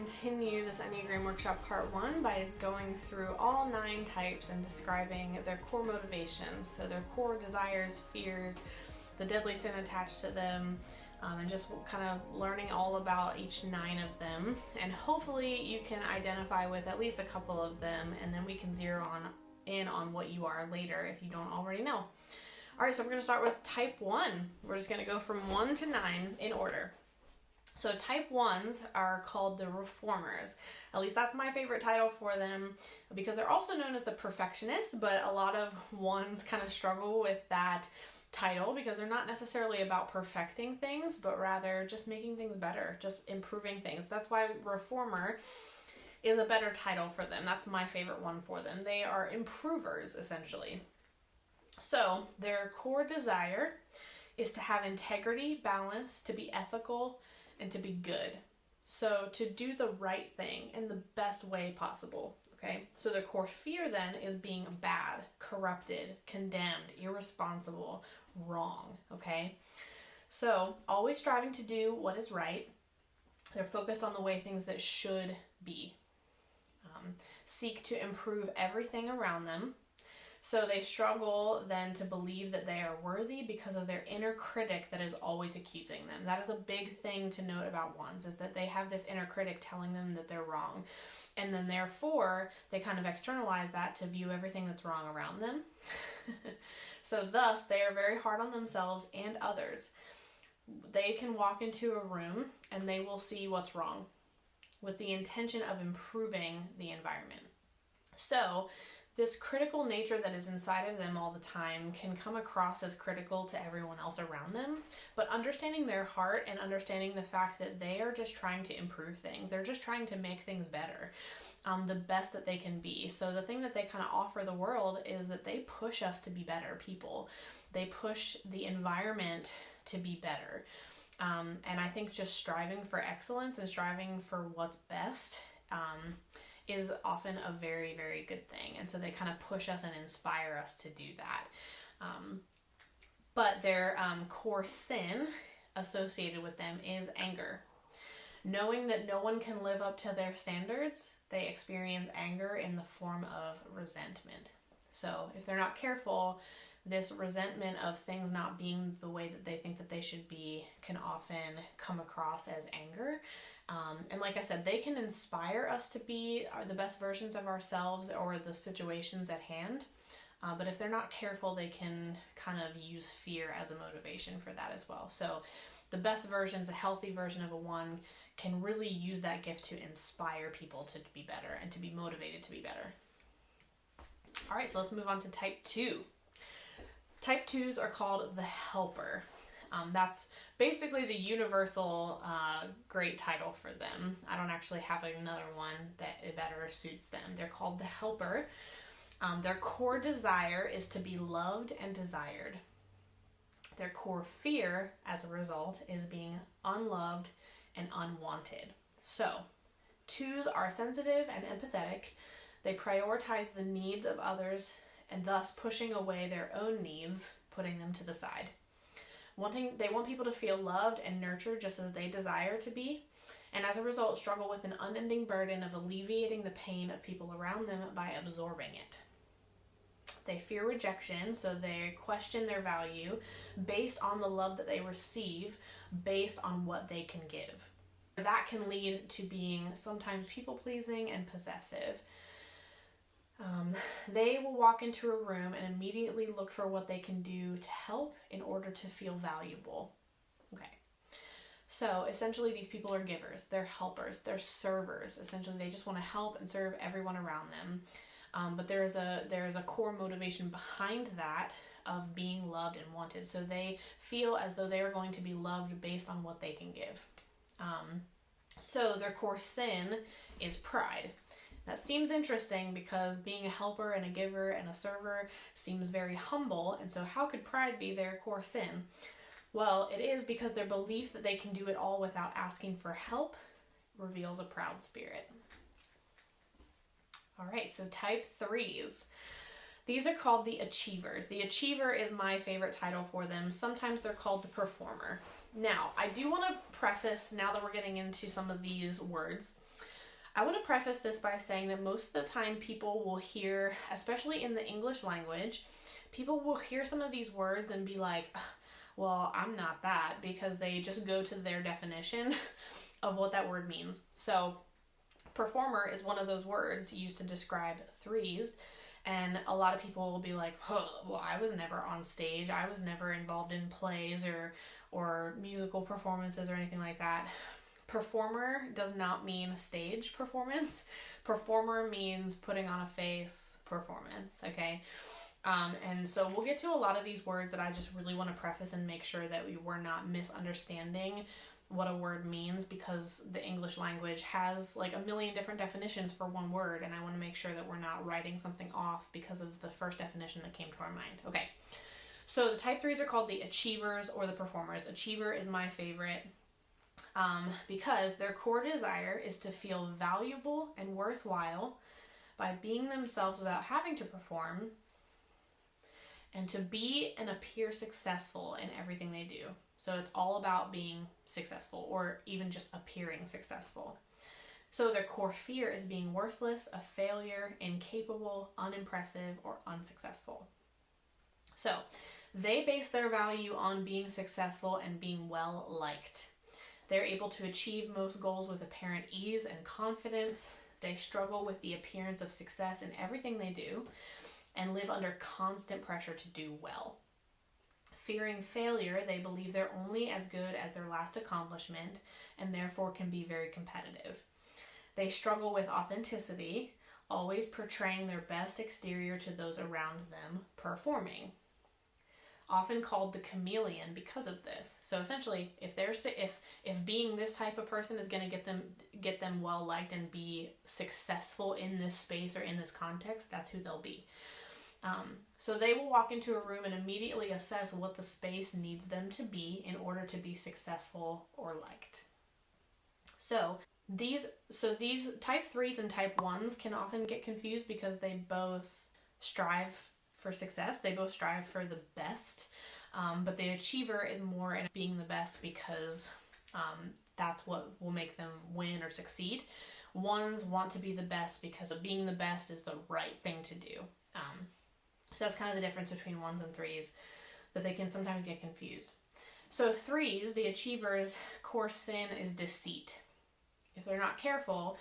continue this Enneagram Workshop Part 1 by going through all 9 types and describing their core motivations, so their core desires, fears, the deadly sin attached to them, and just kind of learning all about each 9 of them. And hopefully you can identify with at least a couple of them, and then we can zero in on what you are later if you don't already know. Alright, so we're going to start with type 1. We're just going to go from 1 to 9 in order. So type 1s are called the reformers. At least that's my favorite title for them, because they're also known as the perfectionists, but a lot of 1s kind of struggle with that title because they're not necessarily about perfecting things, but rather just making things better, just improving things. That's why reformer is a better title for them. That's my favorite one for them. They are improvers, essentially. So their core desire is to have integrity, balance, to be ethical, and to be good. So to do the right thing in the best way possible, okay? So their core fear then is being bad, corrupted, condemned, irresponsible, wrong, okay? So always striving to do what is right. They're focused on the way things that should be. Seek to improve everything around them. So they struggle then to believe that they are worthy because of their inner critic that is always accusing them. That is a big thing to note about 1s, is that they have this inner critic telling them that they're wrong. And then therefore, they kind of externalize that to view everything that's wrong around them. So thus, they are very hard on themselves and others. They can walk into a room and they will see what's wrong with the intention of improving the environment. So this critical nature that is inside of them all the time can come across as critical to everyone else around them, but understanding their heart and understanding the fact that they are just trying to improve things. They're just trying to make things better, the best that they can be. So the thing that they kind of offer the world is that they push us to be better people. They push the environment to be better. And I think just striving for excellence and striving for what's best is often a very, very good thing. And so they kind of push us and inspire us to do that. But their core sin associated with them is anger. Knowing that no one can live up to their standards, they experience anger in the form of resentment. So if they're not careful, this resentment of things not being the way that they think that they should be can often come across as anger. And like I said, they can inspire us to be the best versions of ourselves or the situations at hand. But if they're not careful, they can kind of use fear as a motivation for that as well. So the best versions, a healthy version of a 1, can really use that gift to inspire people to be better and to be motivated to be better. All right, so let's move on to type 2. Type 2s are called the helper. That's basically the universal great title for them. I don't actually have another one that it better suits them. They're called the helper. Their core desire is to be loved and desired. Their core fear, as a result, is being unloved and unwanted. So, 2s are sensitive and empathetic. They prioritize the needs of others and thus pushing away their own needs, putting them to the side. They want people to feel loved and nurtured just as they desire to be, and as a result struggle with an unending burden of alleviating the pain of people around them by absorbing it. They fear rejection, so they question their value based on the love that they receive, based on what they can give. That can lead to being sometimes people-pleasing and possessive. They will walk into a room and immediately look for what they can do to help in order to feel valuable. Okay. So essentially these people are givers, they're helpers, they're servers. Essentially they just want to help and serve everyone around them. But there is a core motivation behind that of being loved and wanted. So they feel as though they are going to be loved based on what they can give. So their core sin is pride. That seems interesting because being a helper and a giver and a server seems very humble, and so how could pride be their core sin? Well, it is because their belief that they can do it all without asking for help reveals a proud spirit. All right, so type 3s. These are called the achievers. The achiever is my favorite title for them. Sometimes they're called the performer. Now, I do want to preface, now that we're getting into some of these words, I want to preface this by saying that most of the time people will hear, especially in the English language, people will hear some of these words and be like, well, I'm not that, because they just go to their definition of what that word means. So performer is one of those words used to describe threes, and a lot of people will be like, well, I was never on stage, I was never involved in plays or musical performances or anything like that. Performer does not mean stage performance. Performer means putting on a face performance, okay? And so we'll get to a lot of these words that I just really want to preface and make sure that we're not misunderstanding what a word means, because the English language has like a million different definitions for one word, and I want to make sure that we're not writing something off because of the first definition that came to our mind. Okay, so the type 3s are called the achievers or the performers. Achiever is my favorite because their core desire is to feel valuable and worthwhile by being themselves without having to perform, and to be and appear successful in everything they do. So it's all about being successful, or even just appearing successful. So their core fear is being worthless, a failure, incapable, unimpressive, or unsuccessful. So they base their value on being successful and being well liked. They're able to achieve most goals with apparent ease and confidence. They struggle with the appearance of success in everything they do and live under constant pressure to do well. Fearing failure, they believe they're only as good as their last accomplishment and therefore can be very competitive. They struggle with authenticity, always portraying their best exterior to those around them, performing. Often called the chameleon because of this. So essentially, if being this type of person is going to get them well liked and be successful in this space or in this context, that's who they'll be. So they will walk into a room and immediately assess what the space needs them to be in order to be successful or liked. So these type 3s and type 1s can often get confused because they both strive for success. They both strive for the best. But the achiever is more in being the best because that's what will make them win or succeed. 1s want to be the best because being the best is the right thing to do. So that's kind of the difference between 1s and 3s, but they can sometimes get confused. So 3s, the achievers' core sin is deceit. If they're not careful,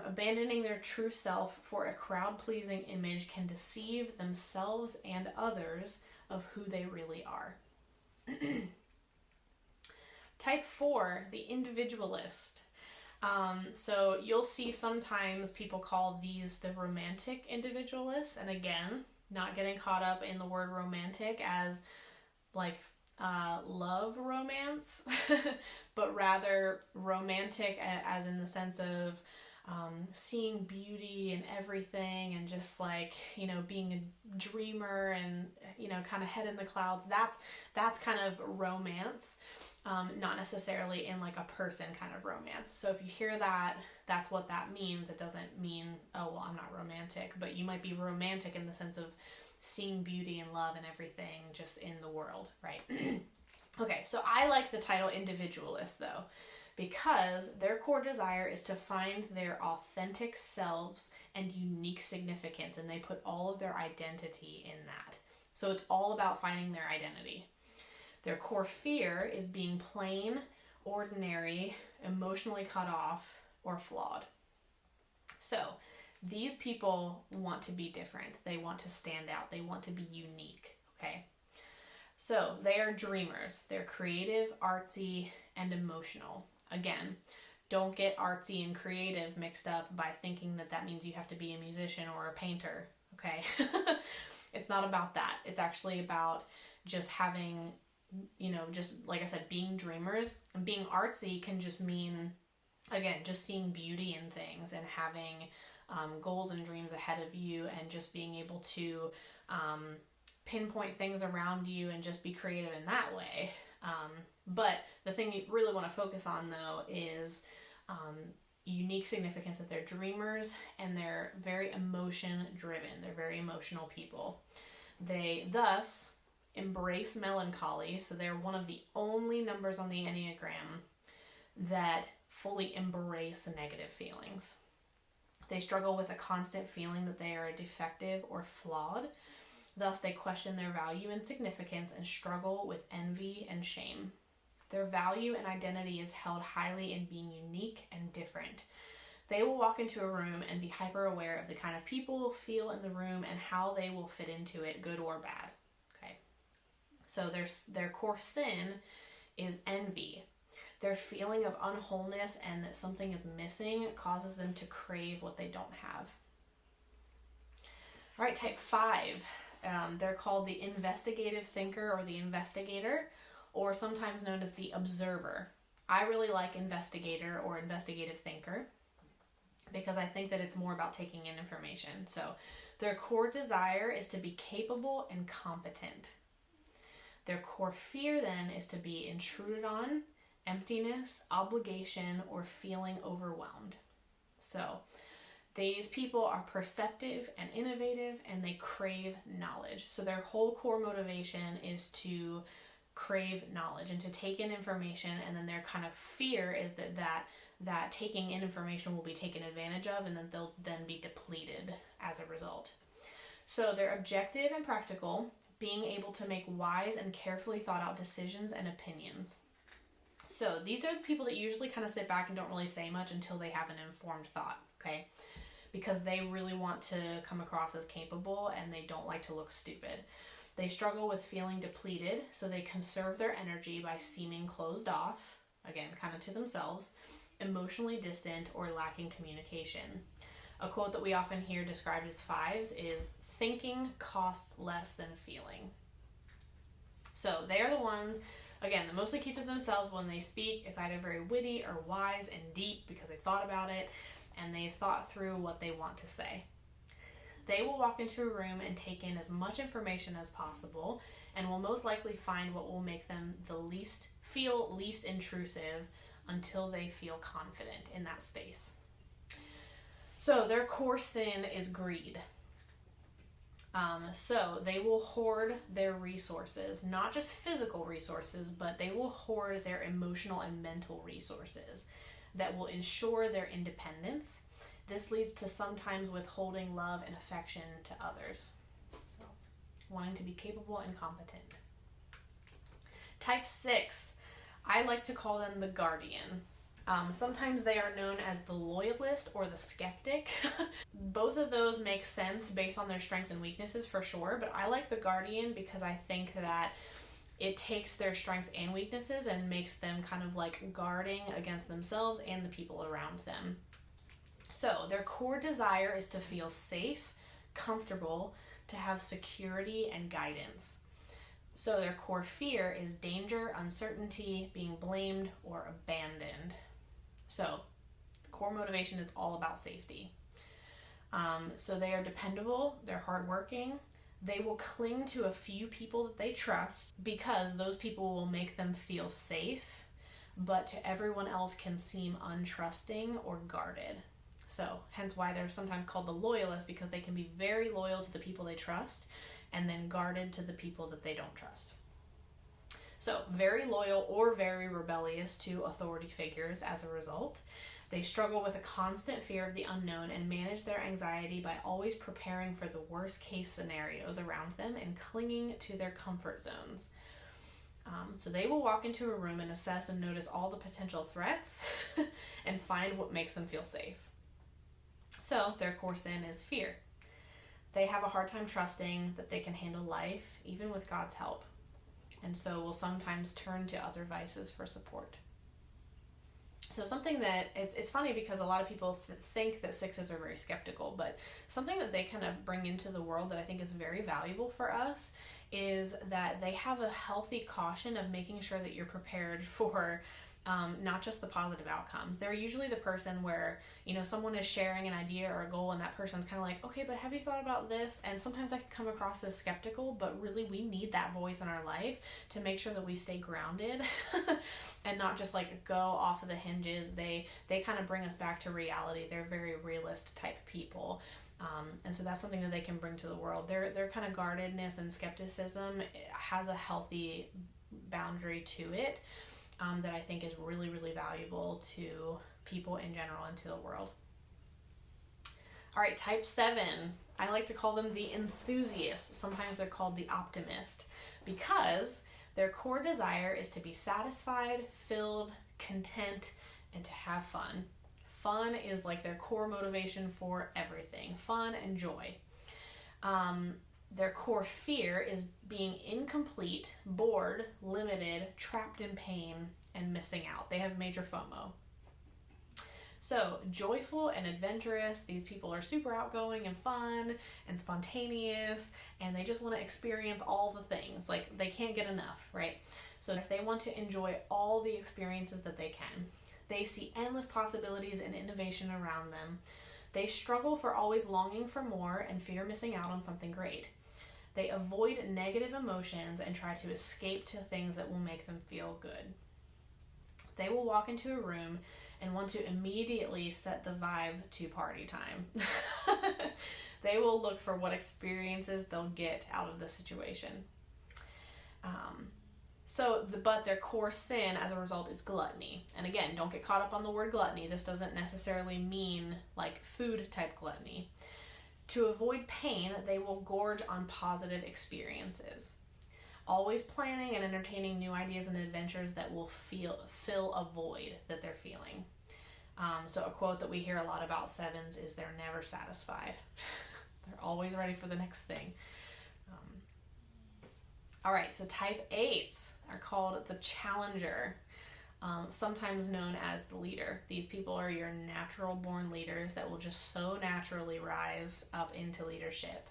abandoning their true self for a crowd-pleasing image can deceive themselves and others of who they really are. Type 4, the individualist. So you'll see sometimes people call these the romantic individualists, and again, not getting caught up in the word romantic as like love romance, but rather romantic as in the sense of seeing beauty in everything and just like, being a dreamer and, kind of head in the clouds. That's kind of romance. Not necessarily in like a person kind of romance. So if you hear that, that's what that means. It doesn't mean, oh, well, I'm not romantic, but you might be romantic in the sense of seeing beauty and love and everything just in the world, right? Okay, so I like the title individualist though, because their core desire is to find their authentic selves and unique significance, and they put all of their identity in that. So it's all about finding their identity. Their core fear is being plain, ordinary, emotionally cut off, or flawed. So these people want to be different. They want to stand out. They want to be unique, okay? So they are dreamers. They're creative, artsy, and emotional. Again, don't get artsy and creative mixed up by thinking that means you have to be a musician or a painter, okay? It's not about that. It's actually about just having, just like I said, being dreamers. And being artsy can just mean, again, just seeing beauty in things and having goals and dreams ahead of you and just being able to pinpoint things around you and just be creative in that way. But the thing you really want to focus on, though, is unique significance, that they're dreamers and they're very emotion-driven. They're very emotional people. They thus embrace melancholy, so they're one of the only numbers on the Enneagram that fully embrace negative feelings. They struggle with a constant feeling that they are defective or flawed. Thus, they question their value and significance and struggle with envy and shame. Their value and identity is held highly in being unique and different. They will walk into a room and be hyper aware of the kind of people feel in the room and how they will fit into it, good or bad. Okay. So their core sin is envy. Their feeling of unwholeness and that something is missing causes them to crave what they don't have. All right, type 5. They're called the investigative thinker or the investigator, or sometimes known as the observer. I really like investigator or investigative thinker because I think that it's more about taking in information. So their core desire is to be capable and competent. Their core fear then is to be intruded on, emptiness, obligation, or feeling overwhelmed. So these people are perceptive and innovative, and they crave knowledge. So their whole core motivation is to crave knowledge and to take in information, and then their kind of fear is that taking in information will be taken advantage of, and then they'll then be depleted as a result. So they're objective and practical, being able to make wise and carefully thought out decisions and opinions. So these are the people that usually kind of sit back and don't really say much until they have an informed thought, okay? Because they really want to come across as capable and they don't like to look stupid. They struggle with feeling depleted, so they conserve their energy by seeming closed off, again, kind of to themselves, emotionally distant, or lacking communication. A quote that we often hear described as 5s is, thinking costs less than feeling. So they're the ones, again, that mostly keep to themselves when they speak. It's either very witty or wise and deep because they thought about it and they've thought through what they want to say. They will walk into a room and take in as much information as possible and will most likely find what will make them feel least intrusive until they feel confident in that space. So their core sin is greed. So they will hoard their resources, not just physical resources, but they will hoard their emotional and mental resources that will ensure their independence. This leads to sometimes withholding love and affection to others. So, wanting to be capable and competent. Type 6, I like to call them the guardian. Sometimes they are known as the loyalist or the skeptic. Both of those make sense based on their strengths and weaknesses for sure, but I like the guardian because I think that it takes their strengths and weaknesses and makes them kind of like guarding against themselves and the people around them. So their core desire is to feel safe, comfortable, to have security and guidance. So their core fear is danger, uncertainty, being blamed, or abandoned. So the core motivation is all about safety. So they are dependable, they're hardworking, they will cling to a few people that they trust because those people will make them feel safe, but to everyone else can seem untrusting or guarded. So hence why they're sometimes called the loyalists, because they can be very loyal to the people they trust and then guarded to the people that they don't trust. So very loyal or very rebellious to authority figures as a result. They struggle with a constant fear of the unknown and manage their anxiety by always preparing for the worst case scenarios around them and clinging to their comfort zones. So they will walk into a room and assess and notice all the potential threats and find what makes them feel safe. So their core sin is fear. They have a hard time trusting that they can handle life, even with God's help, and so will sometimes turn to other vices for support. So something that, it's funny because a lot of people think that 6s are very skeptical, but something that they kind of bring into the world that I think is very valuable for us is that they have a healthy caution of making sure that you're prepared for not just the positive outcomes. They're usually the person where, someone is sharing an idea or a goal and that person's kind of like, okay, but have you thought about this? And sometimes that can come across as skeptical, but really we need that voice in our life to make sure that we stay grounded and not just like go off of the hinges. They kind of bring us back to reality. They're very realist type people. And so that's something that they can bring to the world. Their kind of guardedness and skepticism has a healthy boundary to it. That I think is really, really valuable to people in general and to the world. All right, type 7. I like to call them the enthusiast. Sometimes they're called the optimist because their core desire is to be satisfied, filled, content, and to have fun. Fun is like their core motivation for everything. Fun and joy. Their core fear is being incomplete, bored, limited, trapped in pain, and missing out. They have major FOMO. So, joyful and adventurous, these people are super outgoing and fun and spontaneous, and they just want to experience all the things. Like, they can't get enough, right? So, if they want to enjoy all the experiences that they can, they see endless possibilities and innovation around them. They struggle for always longing for more and fear missing out on something great. They avoid negative emotions and try to escape to things that will make them feel good. They will walk into a room and want to immediately set the vibe to party time. They will look for what experiences they'll get out of the situation. But their core sin as a result is gluttony. And again, don't get caught up on the word gluttony. This doesn't necessarily mean like food type gluttony. To avoid pain, they will gorge on positive experiences. Always planning and entertaining new ideas and adventures that will fill a void that they're feeling. So a quote that we hear a lot about 7s is they're never satisfied. They're always ready for the next thing. All right, so type 8s are called the challenger, sometimes known as the leader. These people are your natural born leaders that will just so naturally rise up into leadership.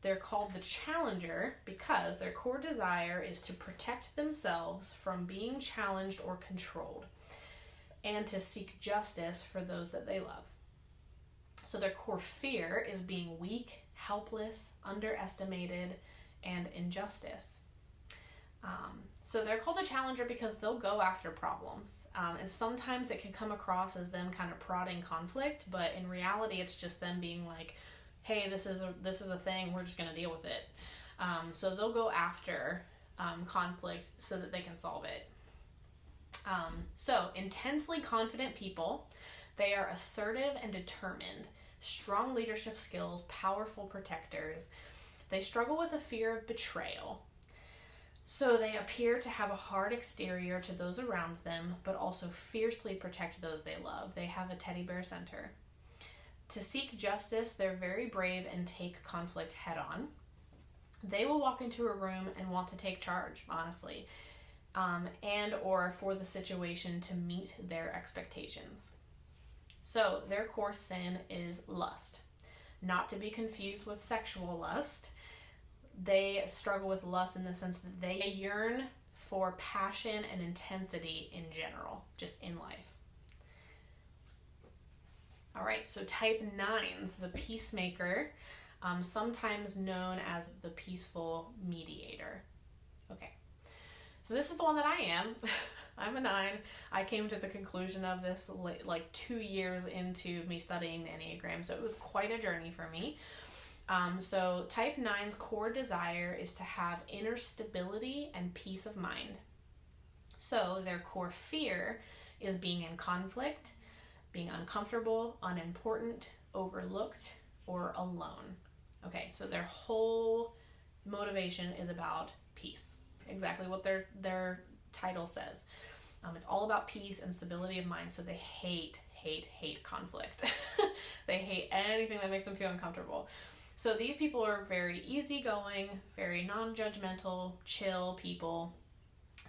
They're called the challenger because their core desire is to protect themselves from being challenged or controlled and to seek justice for those that they love. So their core fear is being weak, helpless, underestimated, and injustice. So they're called the challenger because they'll go after problems. And sometimes it can come across as them kind of prodding conflict, but in reality it's just them being like, hey, this is a thing, we're just going to deal with it. So they'll go after conflict so that they can solve it. So intensely confident people, they are assertive and determined, strong leadership skills, powerful protectors. They struggle with a fear of betrayal. So they appear to have a hard exterior to those around them, but also fiercely protect those they love. They have a teddy bear center. To seek justice, they're very brave and take conflict head on. They will walk into a room and want to take charge, honestly, and or for the situation to meet their expectations. So their core sin is lust, not to be confused with sexual lust. They struggle with lust in the sense that they yearn for passion and intensity in general, just in life. All right, so type 9s, the peacemaker, sometimes known as the peaceful mediator. Okay, so this is the one that I am. I'm a 9. I came to the conclusion of this like 2 years into me studying the Enneagram, so it was quite a journey for me. So type 9's core desire is to have inner stability and peace of mind. So their core fear is being in conflict, being uncomfortable, unimportant, overlooked, or alone. Okay, so their whole motivation is about peace. Exactly what their title says. It's all about peace and stability of mind, so they hate conflict. They hate anything that makes them feel uncomfortable. So these people are very easygoing, very non-judgmental, chill people.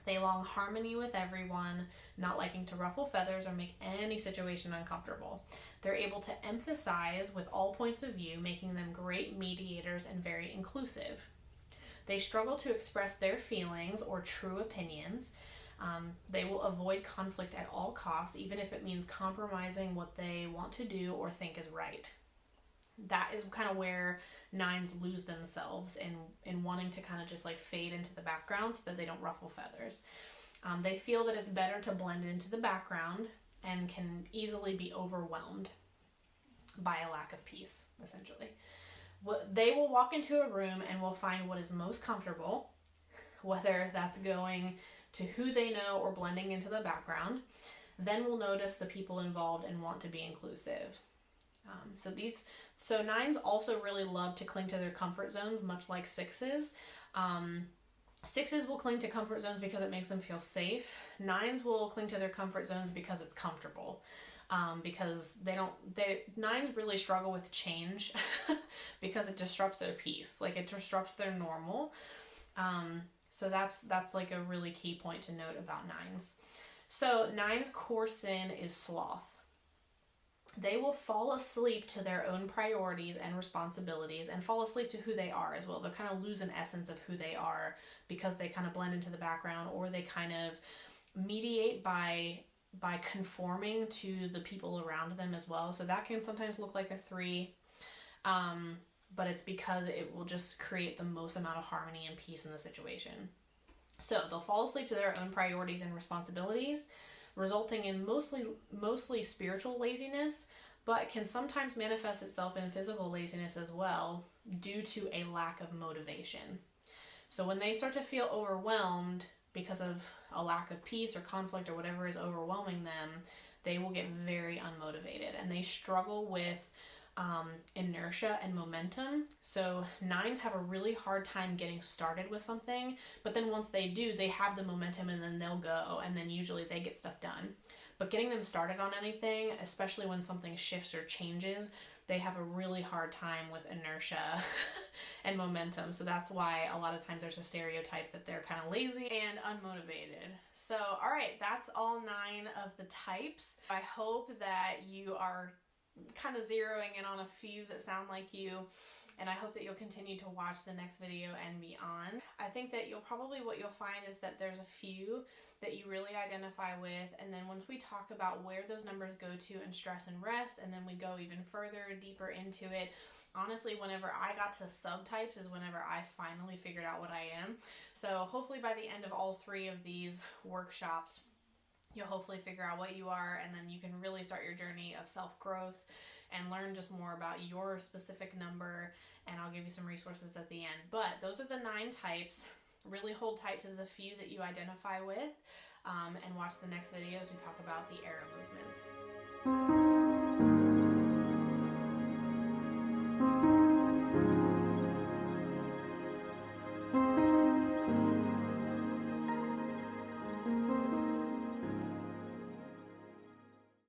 They long harmony with everyone, not liking to ruffle feathers or make any situation uncomfortable. They're able to empathize with all points of view, making them great mediators and very inclusive. They struggle to express their feelings or true opinions. They will avoid conflict at all costs, even if it means compromising what they want to do or think is right. That is kind of where 9s lose themselves in wanting to kind of just like fade into the background so that they don't ruffle feathers. They feel that it's better to blend into the background and can easily be overwhelmed by a lack of peace, essentially. They will walk into a room and will find what is most comfortable, whether that's going to who they know or blending into the background. Then we'll notice the people involved and want to be inclusive. So nines also really love to cling to their comfort zones, much like sixes. Sixes will cling to comfort zones because it makes them feel safe. Nines will cling to their comfort zones because it's comfortable. Because nines really struggle with change because it disrupts their peace. Like, it disrupts their normal. So that's like a really key point to note about nines. So nines' core sin is sloth. They will fall asleep to their own priorities and responsibilities and fall asleep to who they are as well. They'll kind of lose an essence of who they are because they kind of blend into the background, or they kind of mediate by conforming to the people around them as well. So that can sometimes look like a 3, but it's because it will just create the most amount of harmony and peace in the situation. So they'll fall asleep to their own priorities and responsibilities, resulting in mostly spiritual laziness, but can sometimes manifest itself in physical laziness as well due to a lack of motivation. So when they start to feel overwhelmed because of a lack of peace or conflict or whatever is overwhelming them, they will get very unmotivated, and they struggle with inertia and momentum. So nines have a really hard time getting started with something, but then once they do, they have the momentum, and then they'll go, and then usually they get stuff done. But getting them started on anything, especially when something shifts or changes, they have a really hard time with inertia and momentum. So that's why a lot of times there's a stereotype that they're kind of lazy and unmotivated. So, all right, that's all 9 of the types. I hope that you are kind of zeroing in on a few that sound like you, and I hope that you'll continue to watch the next video and beyond. I think that what you'll find is that there's a few that you really identify with, and then once we talk about where those numbers go to in stress and rest, and then we go even further deeper into it, honestly, whenever I got to subtypes is whenever I finally figured out what I am. So hopefully by the end of all 3 of these workshops, you'll hopefully figure out what you are, and then you can really start your journey of self-growth and learn just more about your specific number, and I'll give you some resources at the end. But those are the 9 types. Really hold tight to the few that you identify with, and watch the next video as we talk about the arrow movements.